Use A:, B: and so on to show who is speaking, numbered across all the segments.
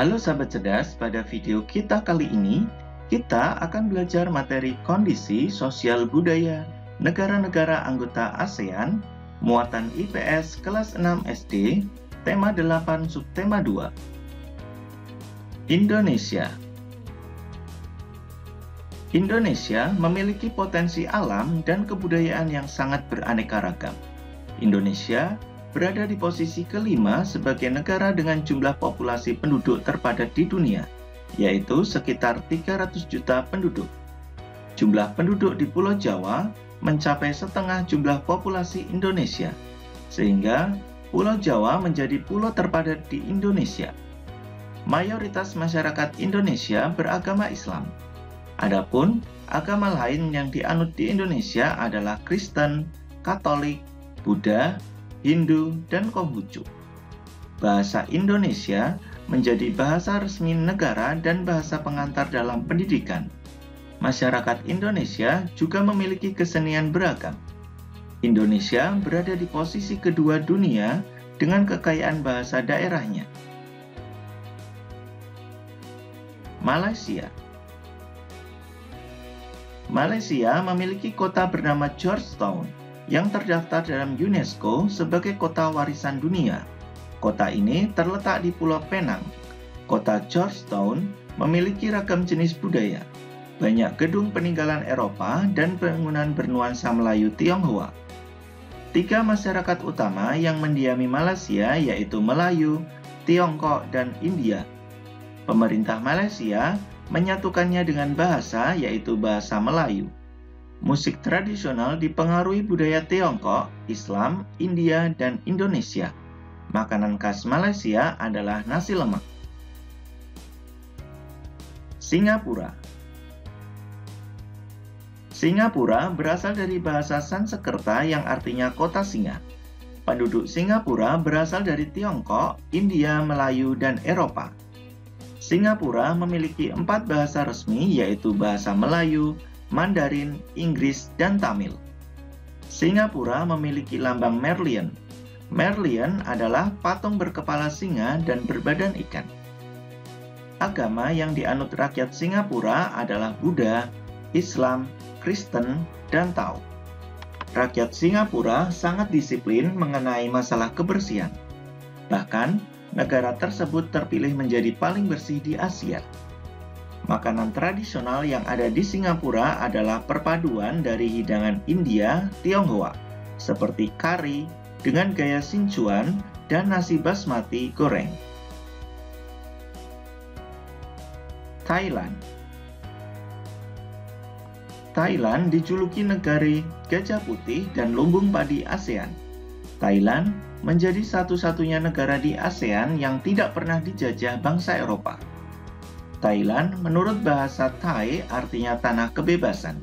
A: Halo sahabat cerdas, pada video kita kali ini, kita akan belajar materi kondisi sosial budaya negara-negara anggota ASEAN, muatan IPS kelas 6 SD, tema 8 subtema 2. Indonesia. Indonesia memiliki potensi alam dan kebudayaan yang sangat beraneka ragam. Indonesia berada di posisi kelima sebagai negara dengan jumlah populasi penduduk terpadat di dunia, yaitu sekitar 300 juta penduduk. Jumlah penduduk di Pulau Jawa mencapai setengah jumlah populasi Indonesia, sehingga Pulau Jawa menjadi pulau terpadat di Indonesia. Mayoritas masyarakat Indonesia beragama Islam. Adapun agama lain yang dianut di Indonesia adalah Kristen, Katolik, Buddha, Hindu, dan Konghucu. Bahasa Indonesia menjadi bahasa resmi negara dan bahasa pengantar dalam pendidikan. Masyarakat Indonesia juga memiliki kesenian beragam. Indonesia berada di posisi kedua dunia dengan kekayaan bahasa daerahnya. Malaysia. Malaysia memiliki kota bernama Georgetown yang terdaftar dalam UNESCO sebagai kota warisan dunia. Kota ini terletak di Pulau Penang. Kota Georgetown memiliki ragam jenis budaya, banyak gedung peninggalan Eropa dan bangunan bernuansa Melayu Tionghoa. 3 masyarakat utama yang mendiami Malaysia yaitu Melayu, Tiongkok, dan India. Pemerintah Malaysia menyatukannya dengan bahasa yaitu bahasa Melayu. Musik tradisional dipengaruhi budaya Tiongkok, Islam, India, dan Indonesia. Makanan khas Malaysia adalah nasi lemak. Singapura. Singapura berasal dari bahasa Sanskerta yang artinya kota singa. Penduduk Singapura berasal dari Tiongkok, India, Melayu, dan Eropa. Singapura memiliki 4 bahasa resmi yaitu bahasa Melayu, Mandarin, Inggris, dan Tamil. Singapura memiliki lambang Merlion. Merlion adalah patung berkepala singa dan berbadan ikan. Agama yang dianut rakyat Singapura adalah Buddha, Islam, Kristen, dan Tao. Rakyat Singapura sangat disiplin mengenai masalah kebersihan. Bahkan, negara tersebut terpilih menjadi paling bersih di Asia. Makanan tradisional yang ada di Singapura adalah perpaduan dari hidangan India, Tionghoa, seperti kari dengan gaya Sichuan dan nasi basmati goreng. Thailand. Thailand dijuluki negari gajah putih dan lumbung padi ASEAN. Thailand menjadi satu-satunya negara di ASEAN yang tidak pernah dijajah bangsa Eropa. Thailand menurut bahasa Thai artinya tanah kebebasan.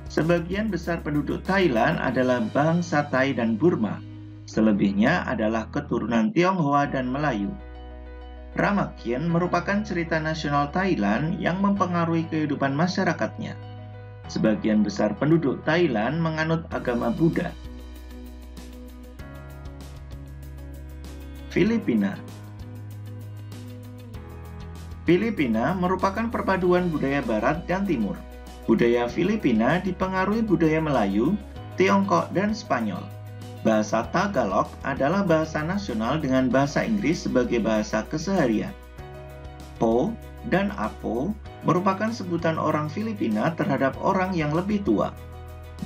A: Sebagian besar penduduk Thailand adalah bangsa Thai dan Burma. Selebihnya adalah keturunan Tionghoa dan Melayu. Ramakien merupakan cerita nasional Thailand yang mempengaruhi kehidupan masyarakatnya. Sebagian besar penduduk Thailand menganut agama Buddha. Filipina. Filipina merupakan perpaduan budaya barat dan timur. Budaya Filipina dipengaruhi budaya Melayu, Tiongkok, dan Spanyol. Bahasa Tagalog adalah bahasa nasional dengan bahasa Inggris sebagai bahasa keseharian. Po dan Apo merupakan sebutan orang Filipina terhadap orang yang lebih tua.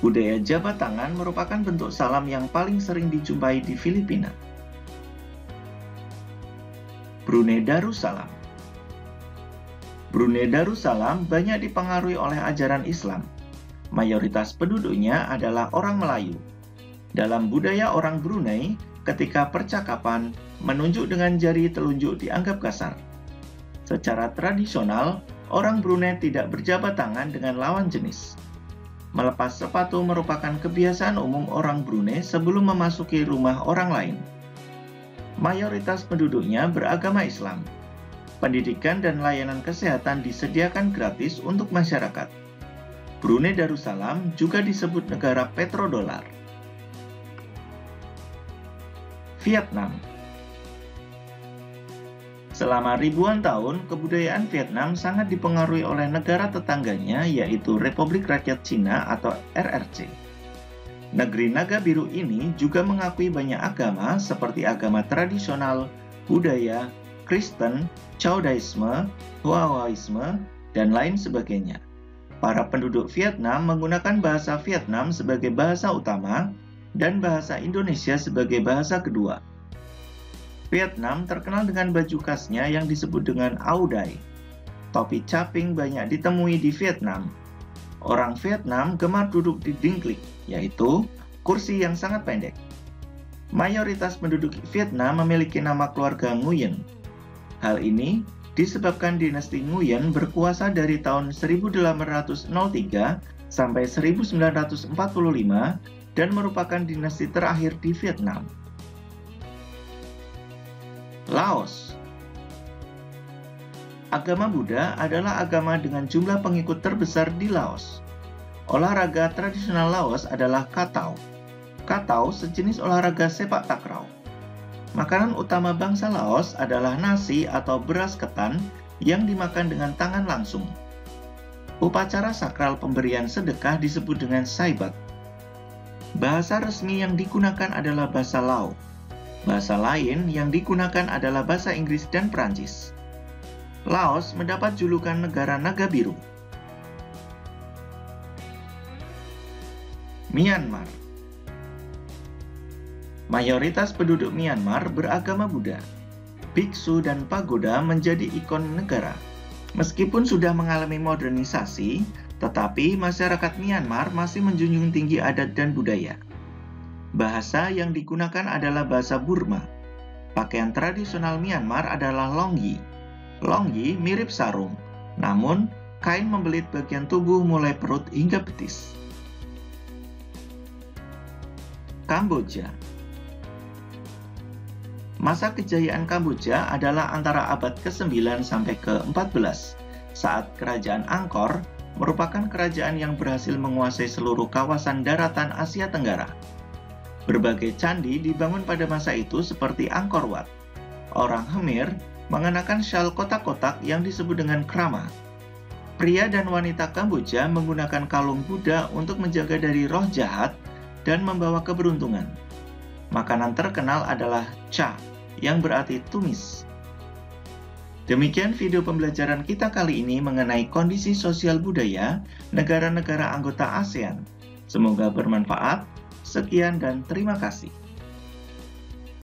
A: Budaya jabat tangan merupakan bentuk salam yang paling sering dijumpai di Filipina. Brunei Darussalam. Brunei Darussalam banyak dipengaruhi oleh ajaran Islam. Mayoritas penduduknya adalah orang Melayu. Dalam budaya orang Brunei, ketika percakapan, menunjuk dengan jari telunjuk dianggap kasar. Secara tradisional, orang Brunei tidak berjabat tangan dengan lawan jenis. Melepas sepatu merupakan kebiasaan umum orang Brunei sebelum memasuki rumah orang lain. Mayoritas penduduknya beragama Islam. Pendidikan dan layanan kesehatan disediakan gratis untuk masyarakat. Brunei Darussalam juga disebut negara petrodolar. Vietnam. Selama ribuan tahun, kebudayaan Vietnam sangat dipengaruhi oleh negara tetangganya, yaitu Republik Rakyat Cina atau RRC. Negeri Naga Biru ini juga mengakui banyak agama seperti agama tradisional, budaya, Kristen, Chaodaisme, Taoisme, dan lain sebagainya. Para penduduk Vietnam menggunakan bahasa Vietnam sebagai bahasa utama dan bahasa Indonesia sebagai bahasa kedua. Vietnam terkenal dengan baju khasnya yang disebut dengan Áo Dai. Topi caping banyak ditemui di Vietnam. Orang Vietnam gemar duduk di dingklik, yaitu kursi yang sangat pendek. Mayoritas penduduk Vietnam memiliki nama keluarga Nguyen. Hal ini disebabkan dinasti Nguyen berkuasa dari tahun 1803 sampai 1945 dan merupakan dinasti terakhir di Vietnam. Laos. Agama Buddha adalah agama dengan jumlah pengikut terbesar di Laos. Olahraga tradisional Laos adalah Katau. Katau sejenis olahraga sepak takraw. Makanan utama bangsa Laos adalah nasi atau beras ketan yang dimakan dengan tangan langsung. Upacara sakral pemberian sedekah disebut dengan Saibat. Bahasa resmi yang digunakan adalah bahasa Lao. Bahasa lain yang digunakan adalah bahasa Inggris dan Prancis. Laos mendapat julukan negara naga biru. Myanmar. Mayoritas penduduk Myanmar beragama Buddha. Biksu dan pagoda menjadi ikon negara. Meskipun sudah mengalami modernisasi, tetapi masyarakat Myanmar masih menjunjung tinggi adat dan budaya. Bahasa yang digunakan adalah bahasa Burma. Pakaian tradisional Myanmar adalah longyi. Longyi mirip sarung, namun kain membelit bagian tubuh mulai perut hingga betis. Kamboja. Masa kejayaan Kamboja adalah antara abad ke-9 sampai ke-14, saat Kerajaan Angkor merupakan kerajaan yang berhasil menguasai seluruh kawasan daratan Asia Tenggara. Berbagai candi dibangun pada masa itu seperti Angkor Wat. Orang Khmer mengenakan syal kotak-kotak yang disebut dengan krama. Pria dan wanita Kamboja menggunakan kalung Buddha untuk menjaga dari roh jahat dan membawa keberuntungan. Makanan terkenal adalah cha, yang berarti tumis. Demikian video pembelajaran kita kali ini mengenai kondisi sosial budaya negara-negara anggota ASEAN. Semoga bermanfaat. Sekian dan terima kasih.